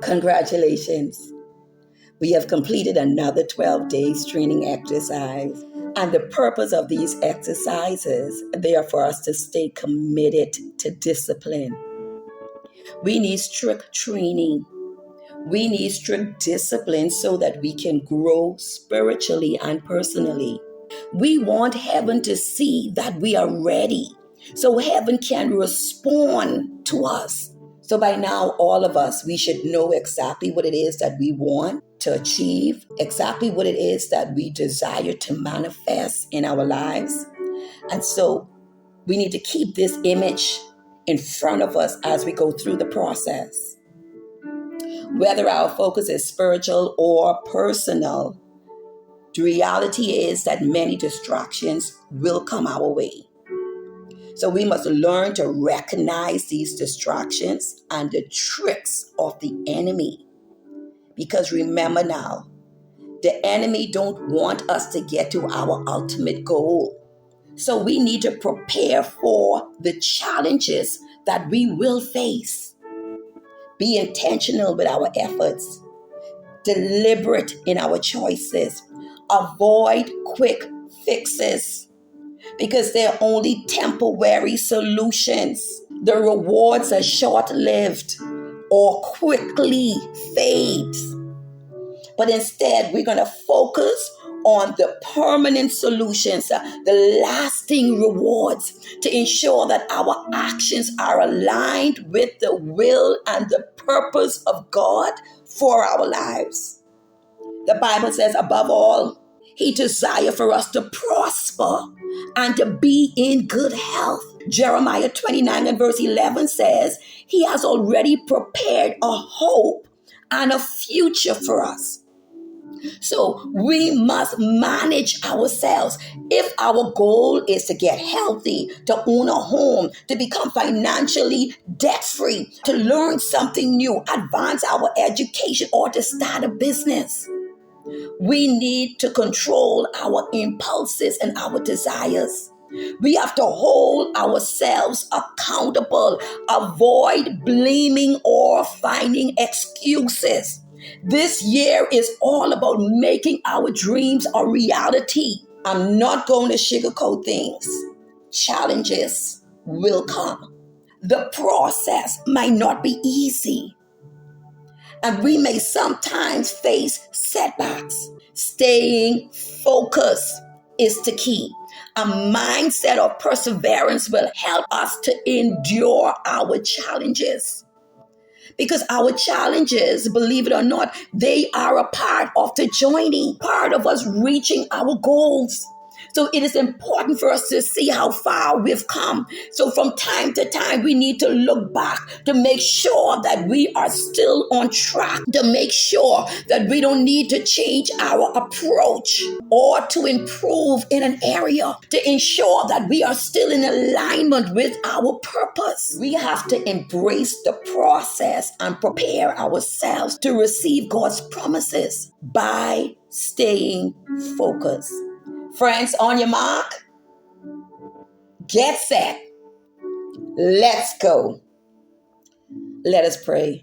Congratulations. We have completed another 12 days training exercise. And the purpose of these exercises, they are for us to stay committed to discipline. We need strict training. We need strict discipline so that we can grow spiritually and personally. We want heaven to see that we are ready so heaven can respond to us. So by now, all of us, we should know exactly what it is that we want to achieve, exactly what it is that we desire to manifest in our lives. And so we need to keep this image in front of us as we go through the process. Whether our focus is spiritual or personal, the reality is that many distractions will come our way. So we must learn to recognize these distractions and the tricks of the enemy. Because remember now, the enemy don't want us to get to our ultimate goal. So we need to prepare for the challenges that we will face. Be intentional with our efforts, deliberate in our choices, avoid quick fixes because they're only temporary solutions. The rewards are short-lived or quickly fades. But instead, we're going to focus on the permanent solutions, the lasting rewards to ensure that our actions are aligned with the will and the purpose of God for our lives. The Bible says, above all, He desires for us to prosper and to be in good health. Jeremiah 29 and verse 11 says, He has already prepared a hope and a future for us. So we must manage ourselves. If our goal is to get healthy, to own a home, to become financially debt-free, to learn something new, advance our education, or to start a business, we need to control our impulses and our desires. We have to hold ourselves accountable, avoid blaming or finding excuses. This year is all about making our dreams a reality. I'm not going to sugarcoat things. Challenges will come. The process might not be easy. And we may sometimes face setbacks. Staying focused is the key. A mindset of perseverance will help us to endure our challenges. Because our challenges, believe it or not, they are a part of the journey, part of us reaching our goals. So it is important for us to see how far we've come. So from time to time, we need to look back to make sure that we are still on track, to make sure that we don't need to change our approach or to improve in an area, to ensure that we are still in alignment with our purpose. We have to embrace the process and prepare ourselves to receive God's promises by staying focused. Friends, on your mark, get set, let's go. Let us pray.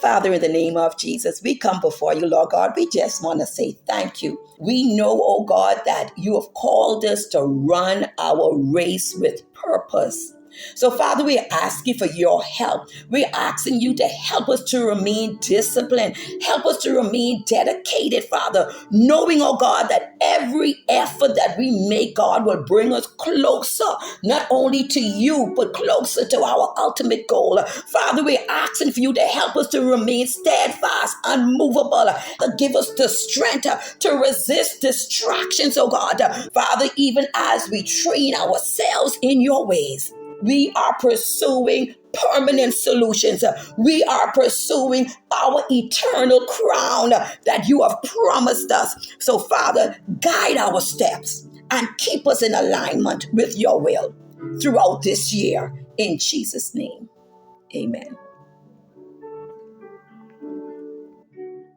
Father, in the name of Jesus, we come before you, Lord God. We just want to say thank you. We know, oh God, that you have called us to run our race with purpose. So, Father, we ask you for your help. We're asking you to help us to remain disciplined. Help us to remain dedicated, Father, knowing, oh God, that every effort that we make, God, will bring us closer, not only to you, but closer to our ultimate goal. Father, we're asking for you to help us to remain steadfast, unmovable. Give us the strength to resist distractions, oh God. Father, even as we train ourselves in your ways, we are pursuing permanent solutions. We are pursuing our eternal crown that you have promised us. So, Father, guide our steps and keep us in alignment with your will throughout this year. In Jesus' name, amen.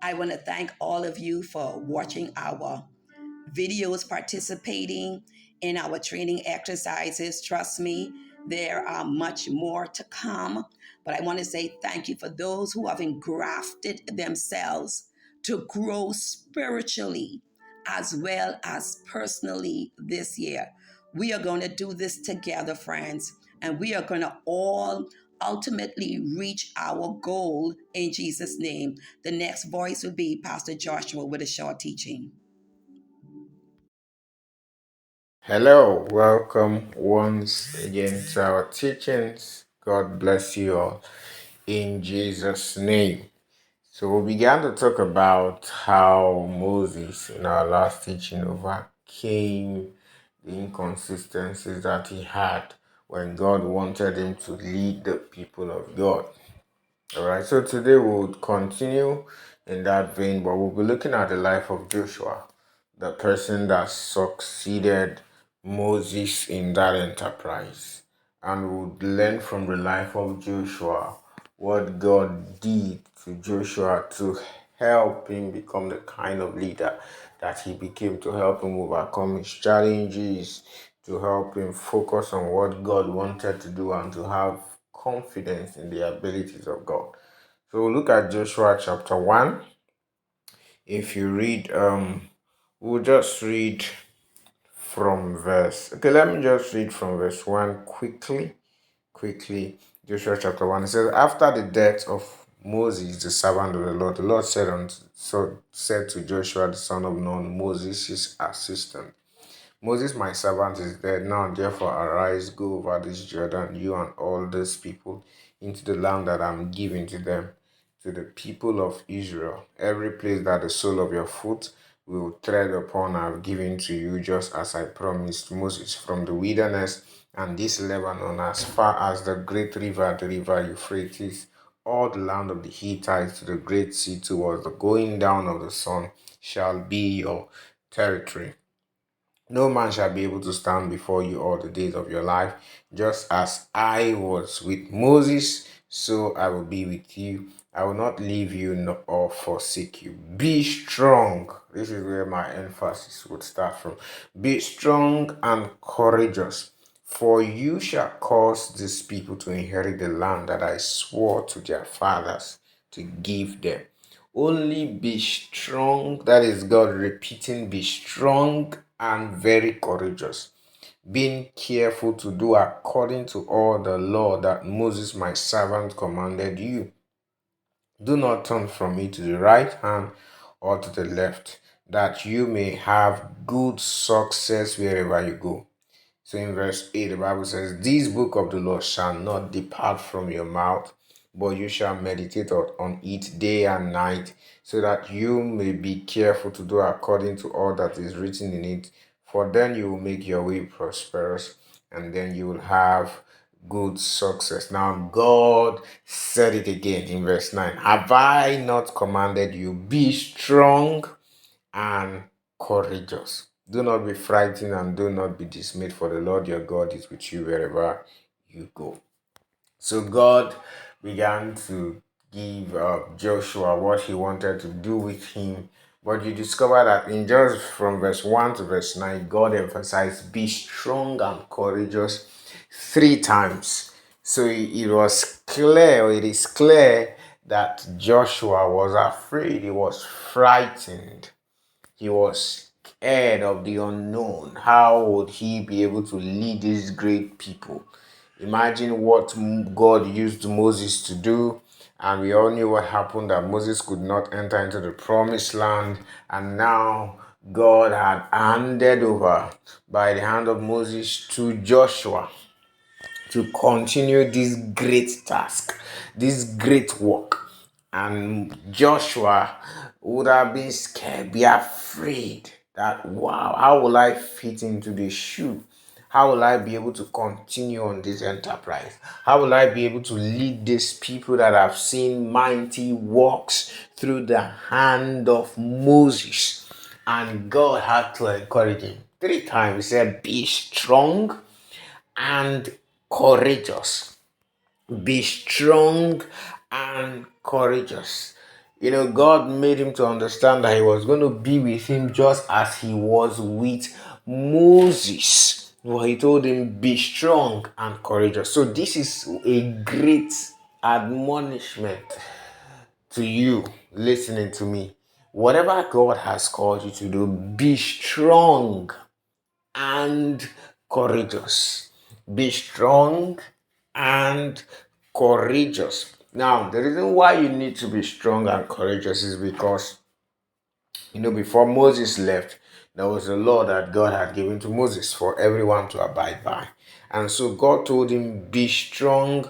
I want to thank all of you for watching our videos, participating in our training exercises. Trust me, There are much more to come, but I want to say thank you for those who have engrafted themselves to grow spiritually as well as personally this year. We are going to do this together, friends, and we are going to all ultimately reach our goal in Jesus' name. The next voice will be Pastor Joshua with a short teaching. Hello, welcome once again to our teachings. God bless you all in Jesus' name. So, we began to talk about how Moses, in our last teaching, overcame the inconsistencies that he had when God wanted him to lead the people of God. All right, so today we'll continue in that vein, but we'll be looking at the life of Joshua, the person that succeeded Moses in that enterprise. And we'll learn from the life of Joshua what God did to Joshua to help him become the kind of leader that he became, to help him overcome his challenges, to help him focus on what God wanted to do, and to have confidence in the abilities of God. So we'll look at Joshua chapter 1. If you read, we'll just read from verse. Okay, let me just read from verse 1 quickly. Joshua chapter 1. It says, after the death of Moses, the servant of the Lord said to Joshua, the son of Nun, Moses' assistant, Moses, my servant, is dead. Now, therefore, arise, go over this Jordan, you and all these people, into the land that I'm giving to them, to the people of Israel. Every place that the sole of your foot will tread upon, I've given to you, just as I promised Moses, from the wilderness and this Lebanon, as far as the great river, the river Euphrates, all the land of the Hittites to the great sea towards the going down of the sun shall be your territory. No man shall be able to stand before you all the days of your life. Just as I was with Moses, so I will be with you. I will not leave you or forsake you. Be strong. This is where my emphasis would start from. Be strong and courageous, for you shall cause these people to inherit the land that I swore to their fathers to give them. Only be strong. That is God repeating, be strong and very courageous, being careful to do according to all the law that Moses my servant commanded you. Do not turn from it to the right hand or to the left, that you may have good success wherever you go. So in verse 8, the Bible says, this book of the law shall not depart from your mouth, but you shall meditate on it day and night, so that you may be careful to do according to all that is written in it. For then you will make your way prosperous, and then you will have good success. Now, God said it again in verse 9. Have I not commanded you, be strong and courageous? Do not be frightened and do not be dismayed, for the Lord your God is with you wherever you go. So God began to give Joshua what he wanted to do with him. But you discover that in just from verse 1 to verse 9, God emphasized be strong and courageous 3 times. So it was clear, or it is clear, that Joshua was afraid, he was frightened. He was scared of the unknown. How would he be able to lead these great people? Imagine what God used Moses to do, and we all knew what happened, that Moses could not enter into the promised land, and now God had handed over by the hand of Moses to Joshua to continue this great task, this great work. And Joshua would have been scared, be afraid that, wow, how will I fit into the shoe? How will I be able to continue on this enterprise? How will I be able to lead these people that have seen mighty works through the hand of Moses? And God had to encourage him 3 times. He said, be strong and courageous. Be strong and courageous. God made him to understand that he was going to be with him just as he was with Moses. Well, he told him, be strong and courageous. So this is a great admonishment to you listening to me. Whatever God has called you to do, be strong and courageous. Be strong and courageous. Now, the reason why you need to be strong and courageous is because before Moses left, there was a law that God had given to Moses for everyone to abide by. And so God told him, be strong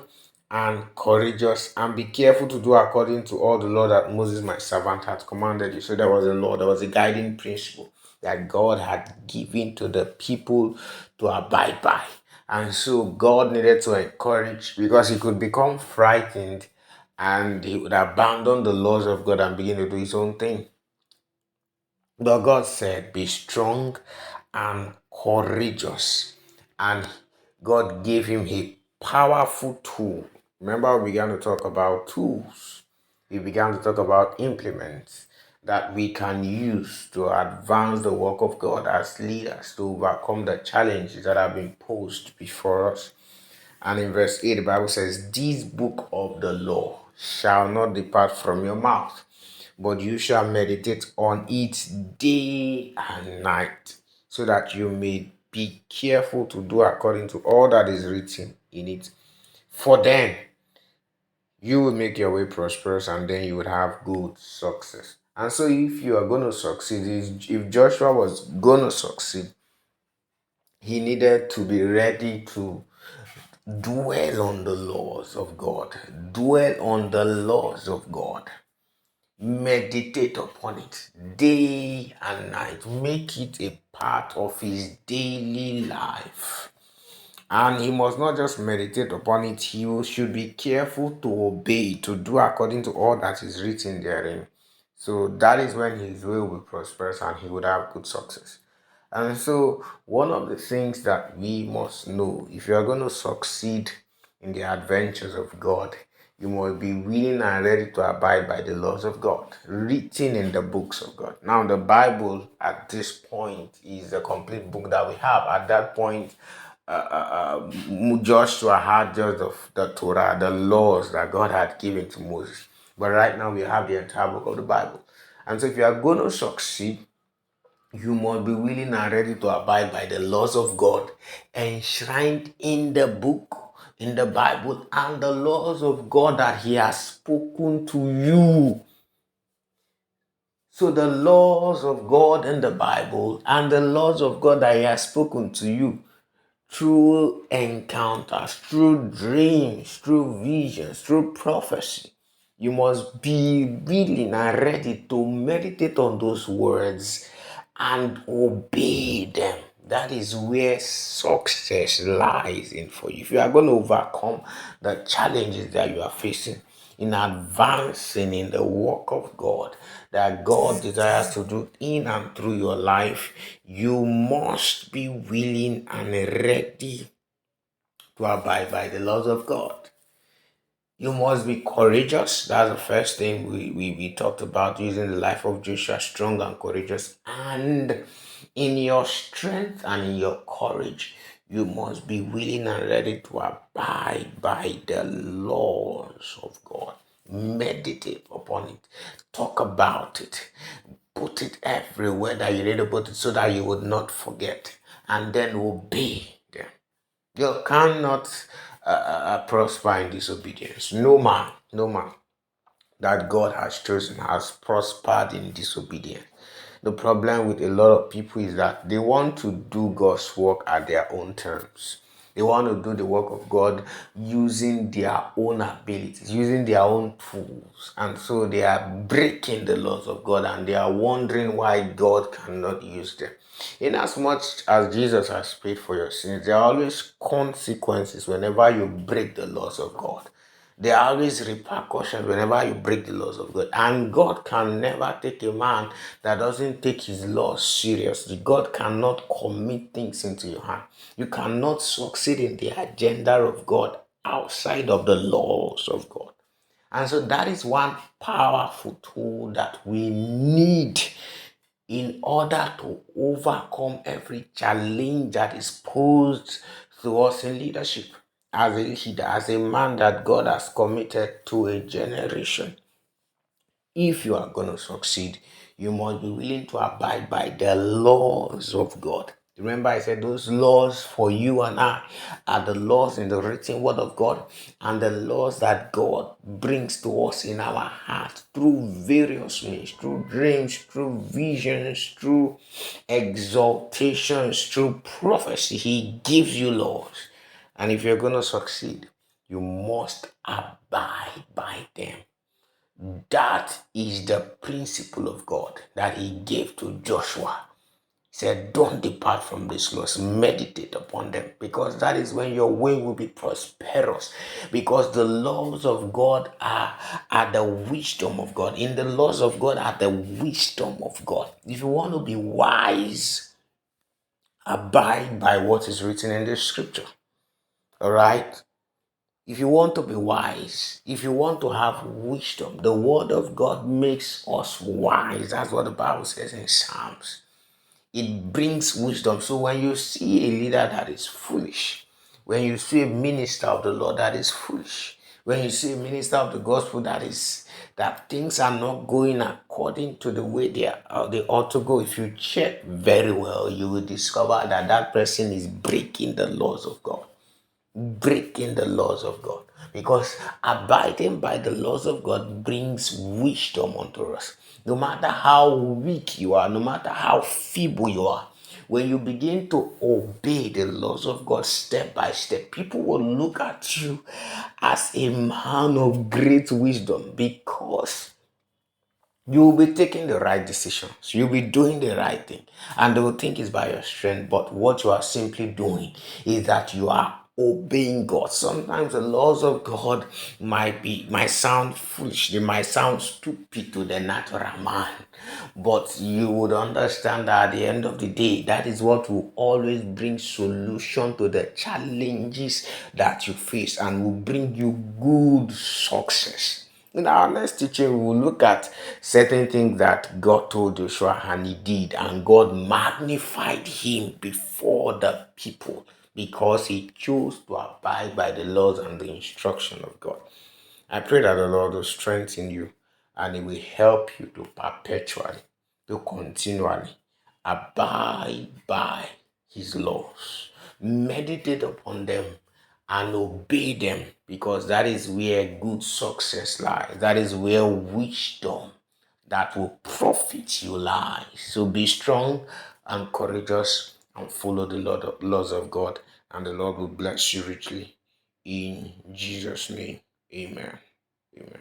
and courageous and be careful to do according to all the law that Moses, my servant, had commanded you. So there was a law, there was a guiding principle that God had given to the people to abide by. And so God needed to encourage because he could become frightened and he would abandon the laws of God and begin to do his own thing. But God said, be strong and courageous. And God gave him a powerful tool. Remember, we began to talk about tools. We began to talk about implements that we can use to advance the work of God as leaders to overcome the challenges that have been posed before us. And in verse 8, the Bible says, this book of the law shall not depart from your mouth, but you shall meditate on it day and night, so that you may be careful to do according to all that is written in it. For then you will make your way prosperous, and then you would have good success. And so, if you are going to succeed, if Joshua was going to succeed, he needed to be ready to dwell on the laws of God. Dwell on the laws of God. Meditate upon it day and night. Make it a part of his daily life. And he must not just meditate upon it, he should be careful to obey, to do according to all that is written therein. So that is when his way will be prosperous and he would have good success. And so, one of the things that we must know, if you are going to succeed in the adventures of God, you must be willing and ready to abide by the laws of God, written in the books of God. Now, the Bible at this point is the complete book that we have. At that point, Joshua had just the Torah, the laws that God had given to Moses. But right now, we have the entire book of the Bible. And so, if you are going to succeed, you must be willing and ready to abide by the laws of God enshrined in the book, in the Bible, and the laws of God that He has spoken to you. So, the laws of God in the Bible and the laws of God that He has spoken to you through encounters, through dreams, through visions, through prophecy. You must be willing and ready to meditate on those words and obey them. That is where success lies in for you. If you are going to overcome the challenges that you are facing in advancing in the work of God that God desires to do in and through your life, you must be willing and ready to abide by the laws of God. You must be courageous. That's the first thing we talked about, using the life of Joshua, strong and courageous. And in your strength and in your courage, you must be willing and ready to abide by the laws of God. Meditate upon it. Talk about it. Put it everywhere that you need to put it so that you would not forget. And then obey them. You cannot prosper in disobedience. No man that God has chosen has prospered in disobedience. The problem with a lot of people is that they want to do God's work at their own terms. They want to do the work of God using their own abilities, using their own tools. And so they are breaking the laws of God and they are wondering why God cannot use them. In as much as Jesus has paid for your sins, there are always consequences whenever you break the laws of God. There are always repercussions whenever you break the laws of God. And God can never take a man that doesn't take his laws seriously. God cannot commit things into your hand. You cannot succeed in the agenda of God outside of the laws of God. And so that is one powerful tool that we need in order to overcome every challenge that is posed to us in leadership as a leader, as a man that God has committed to a generation. If you are going to succeed, you must be willing to abide by the laws of God. Remember, I said those laws for you and I are the laws in the written word of God and the laws that God brings to us in our heart through various means, through dreams, through visions, through exaltations, through prophecy. He gives you laws. And if you're going to succeed, you must abide by them. That is the principle of God that he gave to Joshua. He said, don't depart from these laws, meditate upon them, because that is when your way will be prosperous. Because the laws of God are the wisdom of God. In the laws of God are the wisdom of God. If you want to be wise, abide by what is written in the scripture. All right? If you want to be wise, if you want to have wisdom, the word of God makes us wise. That's what the Bible says in Psalms. It brings wisdom. So when you see a leader that is foolish, when you see a minister of the Lord that is foolish, when you see a minister of the gospel that things are not going according to the way they ought to go, if you check very well, you will discover that that person is breaking the laws of God. Breaking the laws of God, because abiding by the laws of God brings wisdom unto us. No matter how weak you are, no matter how feeble you are, when you begin to obey the laws of God step by step, people will look at you as a man of great wisdom, because you will be taking the right decisions. You'll be doing the right thing. And they will think it's by your strength. But what you are simply doing is that you are obeying God. Sometimes the laws of God might sound foolish. They might sound stupid to the natural man. But you would understand that at the end of the day, that is what will always bring solution to the challenges that you face and will bring you good success. In our next teaching, we will look at certain things that God told Joshua and he did, and God magnified him before the people because he chose to abide by the laws and the instruction of God. I pray that the Lord will strengthen you and he will help you to perpetually, to continually abide by his laws. Meditate upon them and obey them, because that is where good success lies. That is where wisdom that will profit you lies. So be strong and courageous and follow the laws of God, and the Lord will bless you richly. In Jesus' name, amen. Amen.